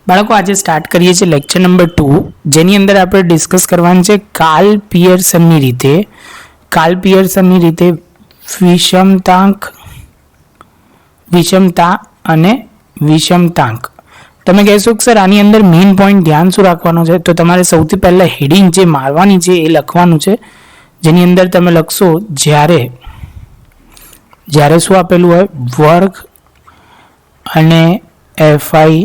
બાળકો આજે સ્ટાર્ટ કરીએ છીએ લેક્ચર નંબર 2, જેની અંદર આપણે ડિસ્કસ કરવાનું છે કાર્લ પિયર્સનની રીતે વિષમતા અને વિષમતાંક. તમે કહેશો કે સર આની અંદર મેઇન પોઈન્ટ ધ્યાન શું રાખવાનો છે? તો તમારે સૌથી પહેલાં હેડિંગ જે મારવાની છે એ લખવાનું છે, જેની અંદર તમે લખશો જ્યારે શું આપેલું હોય, વર્ગ અને એફઆઈ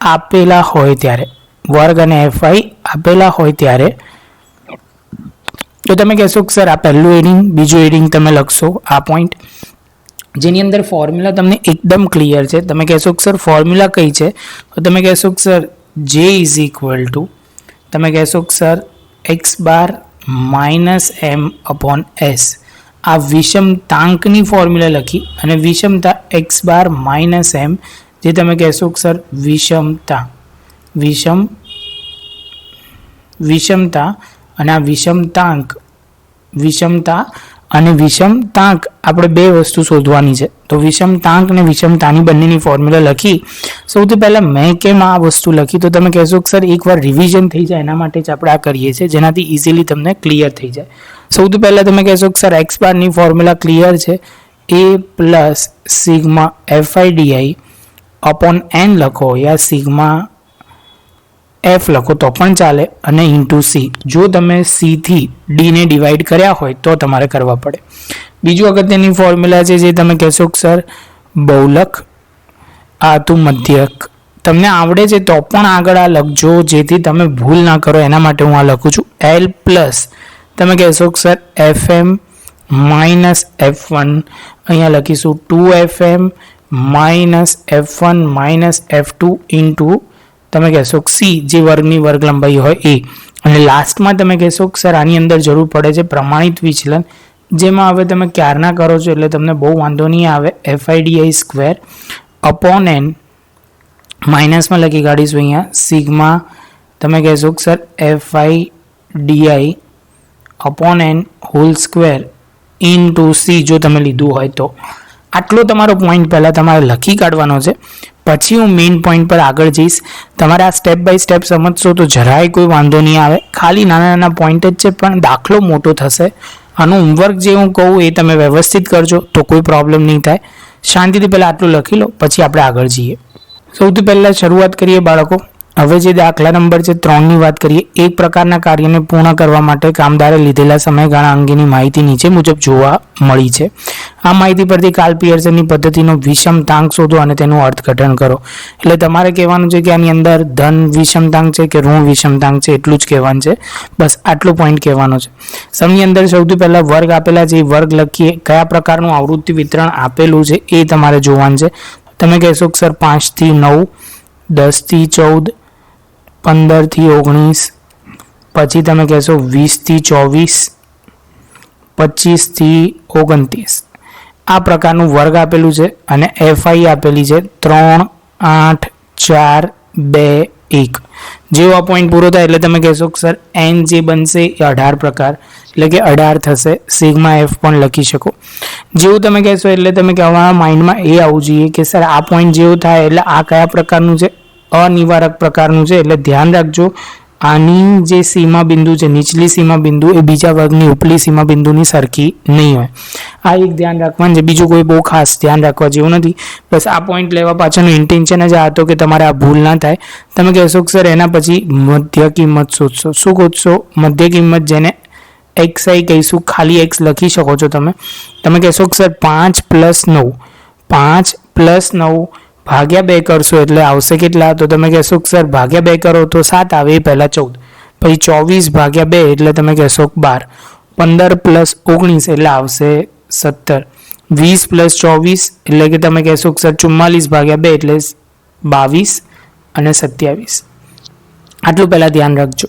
આપેલા હોય ત્યારે, વર્ગ અને એફઆઈ આપેલા હોય ત્યારે તો તમે કહેશો કે સર આ પહેલું હેડિંગ, બીજું હેડિંગ તમે લખશો આ પોઈન્ટ, જેની અંદર ફોર્મ્યુલા તમને એકદમ ક્લિયર છે. તમે કહેશો કે સર ફોર્મ્યુલા કઈ છે? તો તમે કહેશો કે સર જે ઇઝ ઇક્વલ ટુ, તમે કહેશો કે sir x bar minus M upon S. આ વિષમતાંકની ફોર્મ્યુલા લખી અને વિષમતા એક્સ બાર માઇનસ એમ, જે તમે કહેશો કે સર વિષમતા અને આ વિષમતા અને વિષમતાંક આપણે બે વસ્તુ શોધવાની છે. તો વિષમતાંક અને વિષમતાની બંનેની ફોર્મ્યુલા લખી. સૌથી પહેલાં મેં કેમ આ વસ્તુ લખી? તો તમે કહેશો કે સર એકવાર રિવિઝન થઈ જાય એના માટે જ આપણે આ કરીએ છીએ, જેનાથી ઇઝીલી તમને ક્લિયર થઈ જાય. સૌથી પહેલાં તમે કહેશો કે સર એક્સ બારની ફોર્મ્યુલા ક્લિયર છે, A plus sigma f i d i upon n લખો યા સિગ્મા એફ લખો તો પણ ચાલે, અને ઇન્ટુ સી. જો તમે સી થી ડીને ડિવાઈડ કર્યા હોય તો તમારે કરવા પડે. બીજું અગત્યની ફોર્મ્યુલા છે જે તમે કહેશો કે સર બહુલક આતુ મધ્યક. તમને આવડે છે તો પણ આગળ આ લખજો, જેથી તમે ભૂલ ના કરો એના માટે હું આ લખું છું. એલ પ્લસ તમે કહેશો કે sir F M minus F1, અહીંયા લખીશું 2FM minus F1 minus F2 into તમે કહેશો કે સી, જે વર્ગની વર્ગ લંબાઈ હોય એ. અને લાસ્ટમાં તમે કહેશો કે સર આની અંદર જરૂર પડે છે પ્રમાણિત વિચલન, જેમાં હવે તમે ક્યારના કરો છો એટલે તમને બહુ વાંધો નહીં આવે. FIDI સ્ક્વેર અપોન એન, માઇનસમાં લખી કાઢીશું અહીંયા સિગ્મા, તમે કહેશો કે sir FIDI upon n whole square into c, જો તમે લીધું હોય તો. આટલો તમારો પોઈન્ટ પહેલાં તમારે લખી કાઢવાનો છે, પછી હું મેઇન પોઈન્ટ પર આગળ જઈશ. તમારે આ સ્ટેપ બાય સ્ટેપ સમજશો તો જરાય કોઈ વાંધો નહીં આવે. ખાલી નાના નાના પોઈન્ટ જ છે, પણ દાખલો મોટો થશે. આનું હોમવર્ક જે હું કહું એ તમે વ્યવસ્થિત કરજો તો કોઈ પ્રોબ્લેમ નહીં થાય. શાંતિથી પહેલાં આટલું લખી લો, પછી આપણે આગળ જઈએ. સૌથી પહેલાં શરૂઆત કરીએ બાળકો. હવે જે દાખલા નંબર છે 3ની વાત કરીએ. એક પ્રકારના કાર્યને પૂર્ણ કરવા માટે કામદારે લીધેલા સમયગાળા અંગેની માહિતી નીચે મુજબ જોવા મળી છે. આ માહિતી પરથી કાર્લ પિયર્સનની પદ્ધતિનો વિષમતાંક શોધો અને તેનું અર્થઘટન કરો. એટલે તમારે કહેવાનું છે કે આની અંદર ધન વિષમતાંક છે કે ઋણ વિષમતાંક છે, એટલું જ કહેવાનું છે. બસ આટલો પોઈન્ટ કહેવાનો છે. સમની અંદર સૌથી પહેલાં વર્ગ આપેલા છે, વર્ગ લખીએ. કયા પ્રકારનું આવૃત્તિ વિતરણ આપેલું છે એ તમારે જોવાનું છે. તમે કહેશો કે સર 5 થી 9, 10 થી 14, 15 થી 19, પછી તમે કહેશો 20 થી 24, 25 થી 29. આ પ્રકારનું વર્ગ આપેલું છે અને એફઆઈ આપેલી છે 3, 8, 4, 2, 1. જેવો આ પોઈન્ટ પૂરો થાય એટલે તમે કહેશો કે સર એન જે બનશે એ 18 પ્રકાર, એટલે કે 18 થશે. સિગ્મા એફ પણ લખી શકો. જેવું તમે કહેશો એટલે તમે કહેવા માઇન્ડમાં એ આવવું જોઈએ કે સર આ પોઈન્ટ જેવું થાય એટલે આ કયા પ્રકારનું છે, અનિવારક પ્રકારનું છે. એટલે ધ્યાન રાખજો, આની જે સીમા બિંદુ છે, નીચલી સીમા બિંદુ, એ બીજા વર્ગની ઉપલી સીમા બિંદુની સરખી નહીં હોય. આ એક ધ્યાન રાખવાનું છે, બીજું કોઈ બહુ ખાસ ધ્યાન રાખવા જેવું નથી. બસ આ પોઈન્ટ લેવા પાછળનું ઇન્ટેન્શન જ આ હતો કે તમારે આ ભૂલ ના થાય. તમે કહેશો કે સર એના પછી મધ્ય કિંમત શોધશો. શું શોધશો? મધ્ય કિંમત, જેને XI કહીશું, ખાલી x લખી શકો છો તમે. તમે કહેશો કે સર 5 + 9, 5 + 9 ભાગ્યા 2 કરશો એટલે આવશે કેટલા? તો તમે કહેશો કે સર ભાગ્યા 2 કરો તો 7 આવે, એ પહેલાં 14, પછી 24 ભાગ્યા 2 એટલે તમે કહેશો 12, 15 + 19 એટલે આવશે 17, 20 + 24 એટલે કે તમે કહેશો કે સર 44 ભાગ્યા 2 એટલે 22 અને 27. આટલું પહેલાં ધ્યાન રાખજો.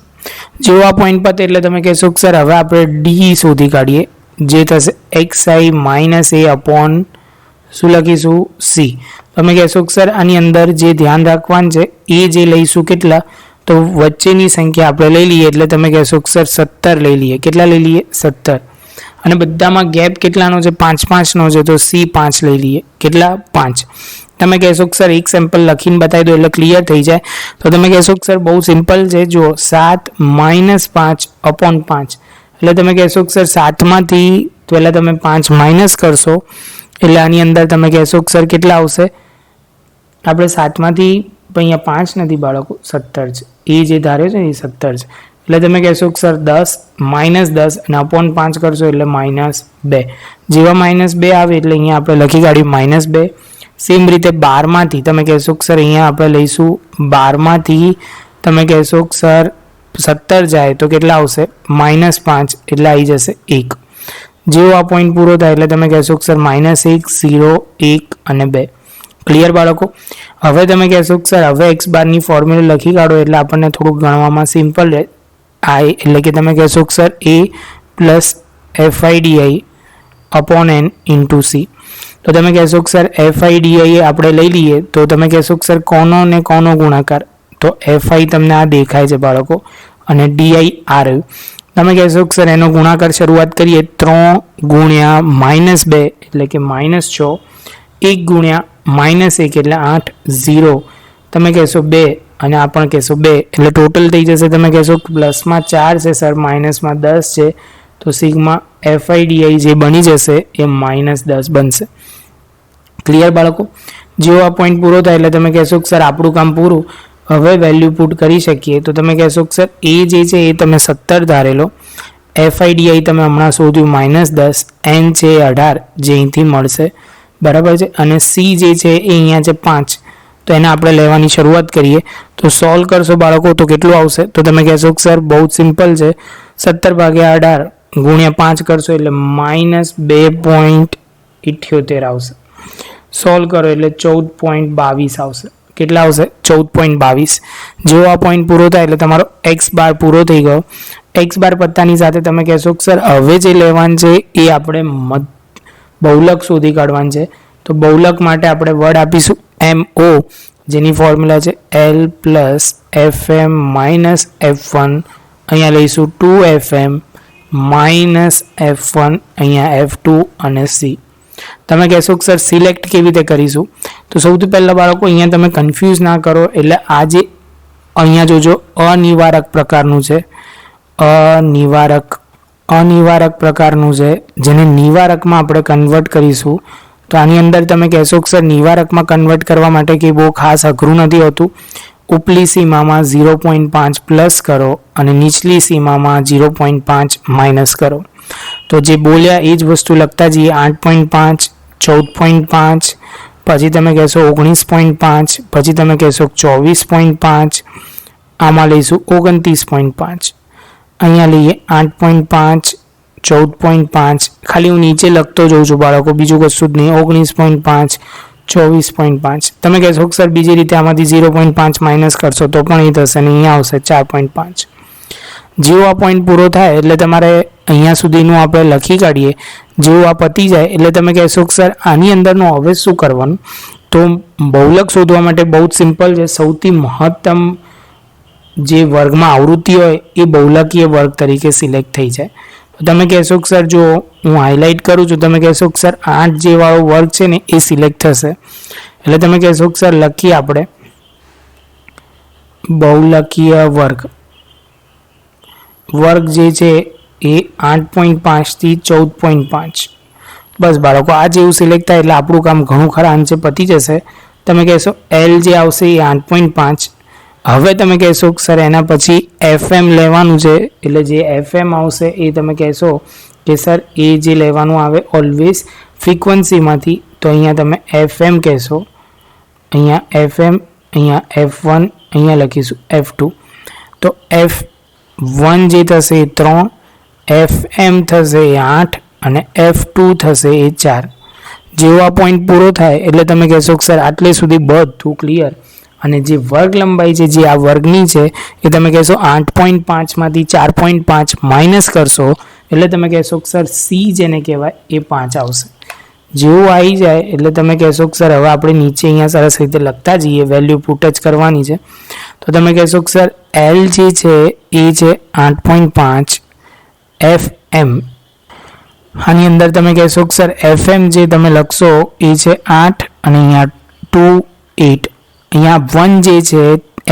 જેવો આ પોઈન્ટ પતે એટલે તમે કહેશો કે સર હવે આપણે ડી શોધી કાઢીએ, જે થશે XI માઇનસ એ અપોન શું લખીશું? સી. તમે કહેશો કે સર આની અંદર જે ધ્યાન રાખવાનું છે એ જે લઈશું કેટલા? તો વચ્ચેની સંખ્યા આપણે લઈ લઈએ. એટલે તમે કહેશો કે સર 17 લઈ લઈએ. કેટલા લઈ લઈએ? 17. અને બધામાં ગેપ કેટલાનો છે? 5 5નો છે, તો સી 5 લઈ લઈએ. કેટલા? 5. તમે કહેશો કે સર એક સેમ્પલ લખીને બતાવી દો એટલે ક્લિયર થઈ જાય, તો તમે કહેશો કે સર બહુ સિમ્પલ છે. જો 7 - 5/5 એટલે તમે કહેશો કે સર 7માંથી પહેલાં તમે 5 માઇનસ કરશો એટલે આની અંદર તમે કહેશો કે સર કેટલા આવશે. આપણે 7માંથી અહીંયા 5 નથી બાળકો, 17 છે. એ જે ધાર્યો છે ને એ 17 છે. એટલે તમે કહેશો કે સર 10 - 10 અને /5 કરશો એટલે -2. જેવા -2 આવે એટલે અહીંયા આપણે લખી કાઢ્યું -2. સેમ રીતે 12માંથી તમે કહેશો કે સર અહીંયા આપણે લઈશું 12માંથી તમે કહેશો કે સર 17 જાય તો કેટલા આવશે -5 એટલે આવી જશે 1. જેવો આ પોઈન્ટ પૂરો થાય એટલે તમે કહેશો કે સર -1 0 1 અને 2. ક્લિયર બાળકો. હવે તમે કહેશો કે સર હવે x બારની ફોર્મ્યુલા લખી કાઢો એટલે આપણને થોડુંક ગણવામાં સિમ્પલ રહે. આ એટલે કે તમે કહેશો કે sir a plus FIDI upon n into c. તો તમે કહેશો કે સર FIDI આપણે લઈ લઈએ તો તમે કહેશો કે સર કોનો ને કોનો ગુણાકાર, તો FI તમને આ દેખાય છે બાળકો અને DI આ રહ્યું. તમે કહેશો કે સર એનો ગુણાકાર શરૂઆત કરીએ 3 ગુણ્યા -2 એટલે કે -6, 1 ગુણ્યા -1 એટલે 8, 0 તમે કહેશો 2 અને આ પણ કહેશો 2 એટલે ટોટલ થઈ જશે. તમે કહેશો પ્લસમાં 4 છે સર, માઇનસમાં 10 છે, તો સિગ્મા FIDI જે બની જશે એ -10 બનશે. ક્લિયર બાળકો. જેવો આ પોઈન્ટ પૂરો થાય એટલે તમે કહેશો કે સર આપણું કામ પૂરું, હવે વેલ્યુ પુટ કરી શકીએ. તો તમે કહેશો કે સર એ જે છે એ તમે 17 ધારેલો, FIDI તમે હમણાં શોધ્યું -10, n છે 18 જે અહીંથી મળશે બરાબર છે, અને c જે છે એ અહીંયા છે 5. તો એને આપણે લેવાની શરૂઆત કરીએ. તો સોલ્વ કરશો બાળકો તો કેટલું આવશે, તો તમે કહેશો કે સર બહુ જ સિમ્પલ છે, 17/18 ગુણ્યા 5 કરશો એટલે -2.78 આવશે. સોલ્વ કરો એટલે 14.22 આવશે. કેટલા આવશે 14.22. જેવો આ પોઈન્ટ પૂરો થાય એટલે તમારો x બાર પૂરો થઈ ગયો. x બાર પત્તાની સાથે તમે કહેશો કે સર હવે જે લેવાનું છે એ આપણે બહુલક શોધી કાઢવાનું છે. તો બહુલક માટે આપણે વર્ડ આપીશું MO, જેની ફોર્મ્યુલા છે L plus FM minus F1. અહીંયા લઈશું 2FM માઇનસ F1, અહીંયા F2 અને C. તમે કહેશો કે સર સિલેક્ટ કેવી રીતે કરીશું, તો સૌથી પહેલાં બાળકો અહીંયા તમે કન્ફ્યુઝ ના કરો. એટલે આ જે અહીંયા જોજો અનિવારક પ્રકારનું છે, અનિવારક પ્રકારનું છે, જેને નિવારકમાં આપણે કન્વર્ટ કરીશું. તો આની અંદર તમે કહેશો કે સર નિવારકમાં કન્વર્ટ કરવા માટે કે બહુ ખાસ અઘરું નથી હોતું. ઉપલી સીમામાં 0.5 પ્લસ કરો અને નીચલી સીમામાં 0.5 માઇનસ કરો. તો જે બોલ્યા એ જ વસ્તુ લખતા જઈએ. 8.5, 14.5, પછી તમે કહેશો 19.5, પછી તમે કહેશો 24.5, આમાં લઈશું 29.5, અહીંયા લઈએ 8.5, 14.5. ખાલી હું નીચે લખતો જઉં છું બાળકો, બીજું કશું જ નહીં. 19.5, 24.5. તમે કહેશો કે સર બીજી રીતે આમાંથી 0.5 માઇનસ કરશો તો પણ એ થશે, અને અહીંયા આવશે 4.5. જેવો આ પોઈન્ટ પૂરો થાય એટલે તમારે અહીંયા સુધીનું આપણે લખી કાઢીએ. જેવું આ પતી જાય એટલે તમે કહેશો કે સર આની અંદરનું હવે શું કરવાનું, તો બહુલક શોધવા માટે બહુ જ સિમ્પલ છે. સૌથી મહત્તમ જે વર્ગમાં આવૃત્તિ હોય એ બહુલકીય વર્ગ તરીકે સિલેક્ટ થઈ જાય. તમે કહેશો કે સર જો હું હાઇલાઇટ કરું છું, તમે કહેશો કે સર 8 જે વાળો વર્ગ છે ને એ સિલેક્ટ થશે. એટલે તમે કહેશો કે સર લખીએ આપણે બહુલકીય વર્ગ જે છે એ 8.5 થી 14.5. બસ બાળકો આ જેવું સિલેક્ટ થાય એટલે આપણું કામ ઘણું ખરા અંશે પતી જશે. તમે કહેશો L જે આવશે એ 8.5. હવે તમે કહેશો કે સર એના પછી FM લેવાનું છે, એટલે જે FM આવશે એ તમે કહેશો કે સર એ જે લેવાનું આવે ઓલવેઝ ફ્રીક્વન્સીમાંથી. તો અહીંયા તમે FM કહેશો, અહીંયા FM, અહીંયા F1, અહીંયા લખીશું F2. તો F1 જે થશે એ 3, FM થશે એ 8 અને F2 થશે એ 4. જેવો આ પોઈન્ટ પૂરો થાય એટલે તમે કહેશો કે સર આટલે સુધી બધું ક્લિયર. અને જે વર્ગ લંબાઈ છે જે આ વર્ગની છે એ તમે કહેશો 8.5 માંથી 4.5 માઇનસ કરશો એટલે તમે કહેશો કે સર C જેને કહેવાય એ 5 આવશે. જેવું આવી જાય એટલે તમે કહેશો કે સર હવે આપણે નીચે અહીંયા સરસ રીતે લખતા જઈએ, વેલ્યુ પુટ જ કરવાની છે. તો તમે કહેશો કે સર L જે છે એ છે 8.5 FM. આની અંદર તમે કહેશો કે સર FM જે તમે લખશો એ છે 8 અને અહીંયા 8 અહીંયા 1 જે છે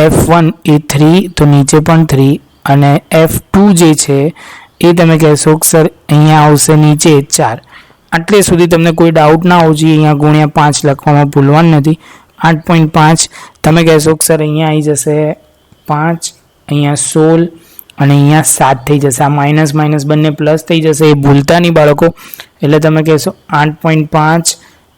F1 એ 3 તો નીચે પણ 3 અને F2 જે છે એ તમે કહેશો કે સર અહીંયા આવશે નીચે 4. આટલે સુધી તમને કોઈ ડાઉટ ના હોવો જોઈએ. અહીંયા ગુણ્યા 5 લખવામાં ભૂલવાનું નથી. 8.5 તમે કહેશો કે સર અહીંયા આવી જશે 5, અહીંયા 16 અને અહીંયા 7 થઈ જશે. આ માઇનસ માઇનસ બંને પ્લસ થઈ જશે, એ ભૂલતા નહીં બાળકો. એટલે તમે કહેશો 8.5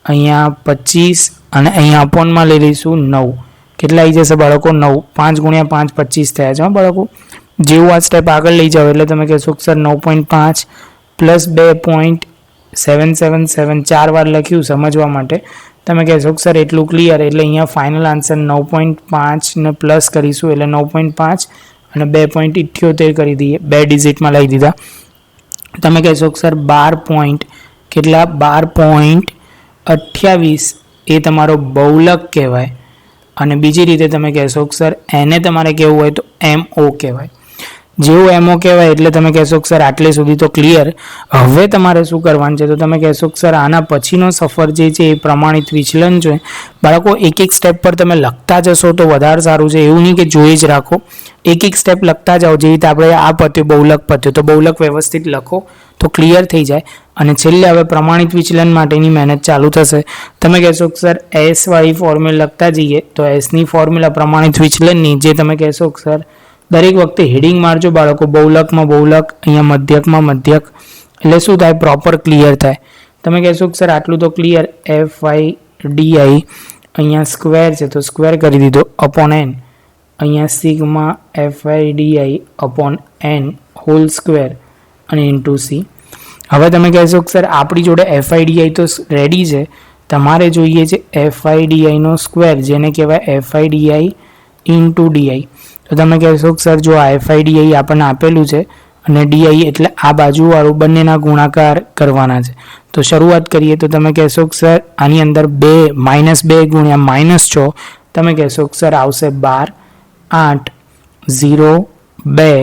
અહીંયા 25 અને અહીંયા અપોનમાં લઈ લઈશું 9. કેટલા આવી જશે બાળકો? 9. 5 ગુણ્યા 5 25 થયા છે બાળકો. જેવું આ સ્ટેપ આગળ લઈ જાઓ એટલે તમે કહેશો કે સર 9.5 પ્લસ 2.777 4 વાર લખ્યું સમજવા માટે. તમે કહેશો કે સર એટલું ક્લિયર. એટલે અહીંયા ફાઇનલ આન્સર 9.5 ને પ્લસ કરીશું એટલે 9.5 અને 2.78 કરી દઈએ, 2 ડિજિટમાં લઈ દીધા. તમે કહેશો કે સર 12 કેટલા? 12.28 એ તમારો બહુલક કહેવાય. અને બીજી રીતે તમે કહેશો કે સર એને તમારે કહેવું હોય તો MO કહેવાય. જેવું MO કહેવાય એટલે તમે કહેશો કે સર આટલે સુધી તો ક્લિયર. હવે તમારે શું કરવાનું છે તો તમે કહેશો કે સર આના પછીનો સફર જે છે એ પ્રમાણિત વિચલન છે. બાળકો એક એક સ્ટેપ પર તમે લખતા જશો તો વધારે સારું છે. એવું નહીં કે જોઈ જ રાખો, એક એક સ્ટેપ લખતા જાઓ. જેવી રીતે આપણે આ પત્યું બહુલક પત્યું તો બહુલક વ્યવસ્થિત લખો તો ક્લિયર થઈ જાય. અને છેલ્લે હવે પ્રમાણિત વિચલન માટેની મહેનત ચાલુ થશે. તમે કહેશો કે સર S વાળી ફોર્મ્યુલા લખતા જઈએ તો એસની ફોર્મ્યુલા પ્રમાણિત વિચલનની જે તમે કહેશો કે સર દરેક વખતે હેડિંગ મારજો બાળકો. બહુલકમાં બહુલક, અહીંયા મધ્યકમાં મધ્યક, એટલે શું થાય? પ્રોપર ક્લિયર થાય. તમે કહેશો કે સર આટલું તો ક્લિયર. FIDI અહીંયા સ્ક્વેર છે તો સ્ક્વેર કરી દીધો અપોન n. અહીંયા sigma FIDI upon n whole square અને ઇન્ટુ C. હવે તમે કહેશો કે સર આપણી જોડે FIDI તો રેડી છે, તમારે જોઈએ છે FIDI નો સ્ક્વેર જેને કહેવાય FIDI ઇન્ટુ DI. તો તમે કહેશો કે સર જો આ FIDI આપણને આપેલું છે અને DI એટલે આ બાજુવાળું બંનેના ગુણાકાર કરવાના છે. તો શરૂઆત કરીએ તો તમે કહેશો કે સર આની અંદર 2 ગુણ્યા -6 તમે કહેશો કે સર આવશે 12, 8, 0, 2,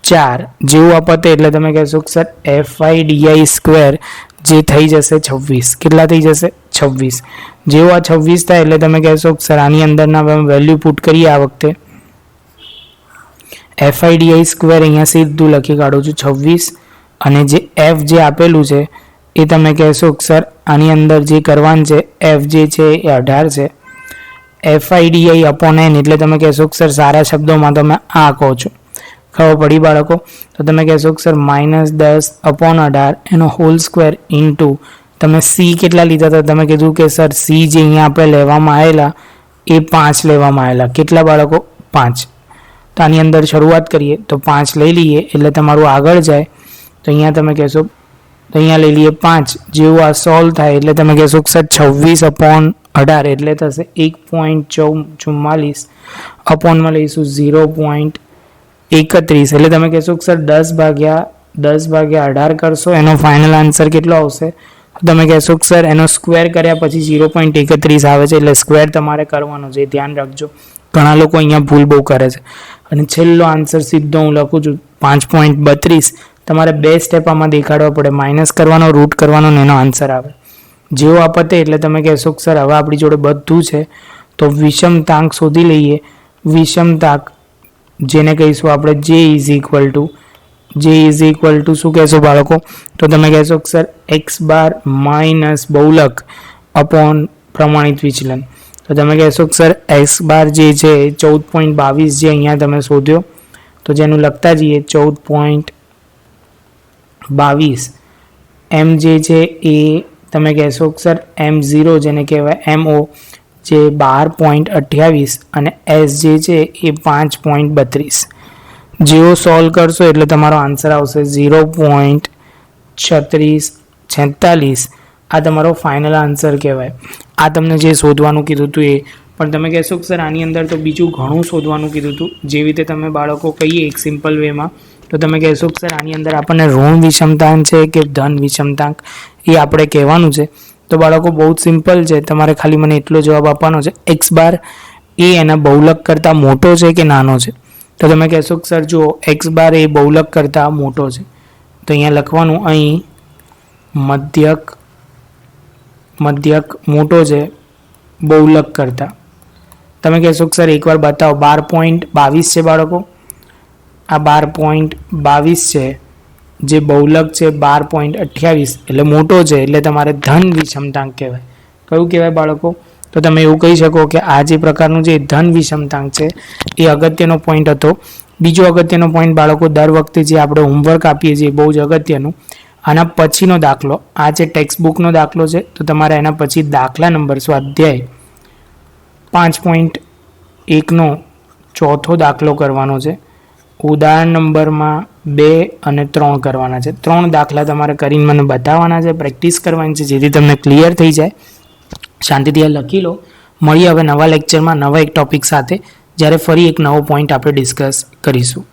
4. જેવું આ પતે એટલે તમે કહેશો કે સર FIDI સ્ક્વેર જે થઈ જશે 26. કેટલા થઈ જશે? 26. જેવું આ 26 થાય એટલે તમે કહેશો કે સર આની અંદરના વેલ્યુ પુટ કરીએ. આ વખતે FIDI સ્ક્વેર અહીંયા સીધું લખી કાઢું છું 26 અને જે F જે આપેલું છે એ તમે કહેશો કે સર આની અંદર જે કરવાનું છે F જે છે એ 18 છે. FIDI અપોન n એટલે તમે કહેશો કે સર સારા શબ્દોમાં તમે આ કહો છો. ખબર પડી બાળકો? તો તમે કહેશો કે સર -10 અપોન 18 એનો હોલ સ્ક્વેર ઇન્ટુ તમે C કેટલા લીધા હતા? તમે કીધું કે સર C જે અહીંયા આપણે લેવામાં આવેલા એ 5 લેવામાં આવેલા. કેટલા બાળકો? 5. તો આની અંદર શરૂઆત કરીએ તો 5 લઈ લઈએ એટલે તમારું આગળ જાય. તો અહીંયા તમે કહેશો તો અહીંયા લઈ લઈએ 5. જેવું આ સોલ્વ થાય એટલે તમે કહેશો કે સર 26 અપોન 18 એટલે થશે 1.44 અપોનમાં લઈશું 0.31 એટલે તમે કહેશો કે સર 10/18 કરશો એનો ફાઇનલ આન્સર કેટલો આવશે? તમે કહેશો કે સર એનો સ્ક્વેર કર્યા પછી 0.31 આવે છે એટલે સ્ક્વેર તમારે કરવાનો છે, ધ્યાન રાખજો. ઘણા લોકો અહીંયા ભૂલ બહુ કરે છે. અને છેલ્લો આન્સર સીધો હું લખું છું 5.32. તમારે 2 સ્ટેપ આમાં દેખાડવા પડે, માઇનસ કરવાનો, રૂટ કરવાનો ને એનો આન્સર આવે. જેવો આ પતે એટલે તમે કહેશો કે સર હવે આપણી જોડે બધું છે તો વિષમતાંક શોધી લઈએ. વિષમતાંક જેને કહીશું આપણે J ઇઝ ઇક્વલ ટુ શું કહેશો બાળકો? તો તમે કહેશો કે sir x bar minus બહુલક upon પ્રમાણિત વિચલન. તો તમે કહેશો કે સર x બાર જે છે 14.22 જે અહીંયા તમે શોધ્યો તો જેનું લખતા જઈએ 14.22 m જે છે એ તમે કહેશો કે સર M0 જેને કહેવાય MO જે 12.28 અને S જે છે એ 5.32. જેવો સોલ્વ કરશો એટલે તમારો આન્સર આવશે 0.3646. આ તમારો ફાઇનલ આન્સર કહેવાય. આ તમને જે શોધવાનું કીધું હતું એ. પણ તમે કહેશો કે સર આની અંદર તો બીજું ઘણું શોધવાનું કીધું હતું. જેવી રીતે તમે બાળકો કહીએ એક સિમ્પલ વેમાં તો તમે કહેશો કે સર આની અંદર આપણને ઋણ વિષમતાંક છે કે ધન વિષમતાંક એ આપણે કહેવાનું છે. તો બાળકો બહુ જ સિમ્પલ છે. તમારે ખાલી મને એટલો જવાબ આપવાનો છે x બાર એ એના બહુલક કરતાં મોટો છે કે નાનો છે? તો તમે કહેશો કે સર જુઓ x બાર એ બહુલક કરતાં મોટો છે તો અહીંયા લખવાનું અહીં મધ્યક મોટો છે બહુલક કરતા. તમે કહેશો કે સર એકવાર બતાવો. 12.22 છે બાળકો, આ 12.22 છે, જે બહુલક છે 12.28, એટલે મોટો છે, એટલે તમારે ધન વિષમતાંક કહેવાય. કયું કહેવાય બાળકો? તો તમે એવું કહી શકો કે આ જે પ્રકારનું જે ધન વિષમતાંક છે એ અગત્યનો પોઈન્ટ હતો. બીજો અગત્યનો પોઈન્ટ બાળકો, દર વખતે જે આપણે હોમવર્ક આપીએ છીએ બહુ જ અગત્યનું, આના પછીનો દાખલો, આ જે ટેક્સ્ટ બુકનો દાખલો છે, તો તમારે એના પછી દાખલા નંબર સ્વાધ્યાય 5.1નો ચોથો દાખલો કરવાનો છે. ઉદાહરણ નંબરમાં 2 અને 3 કરવાના છે. 3 દાખલા તમારે કરીને મને બતાવવાના છે, પ્રેક્ટિસ કરવાની છે, જેથી તમને ક્લિયર થઈ જાય. શાંતિથી આ લખી લો. મળીએ હવે નવા લેક્ચરમાં નવા એક ટોપિક સાથે, જ્યારે ફરી એક નવો પોઈન્ટ આપણે ડિસ્કસ કરીશું.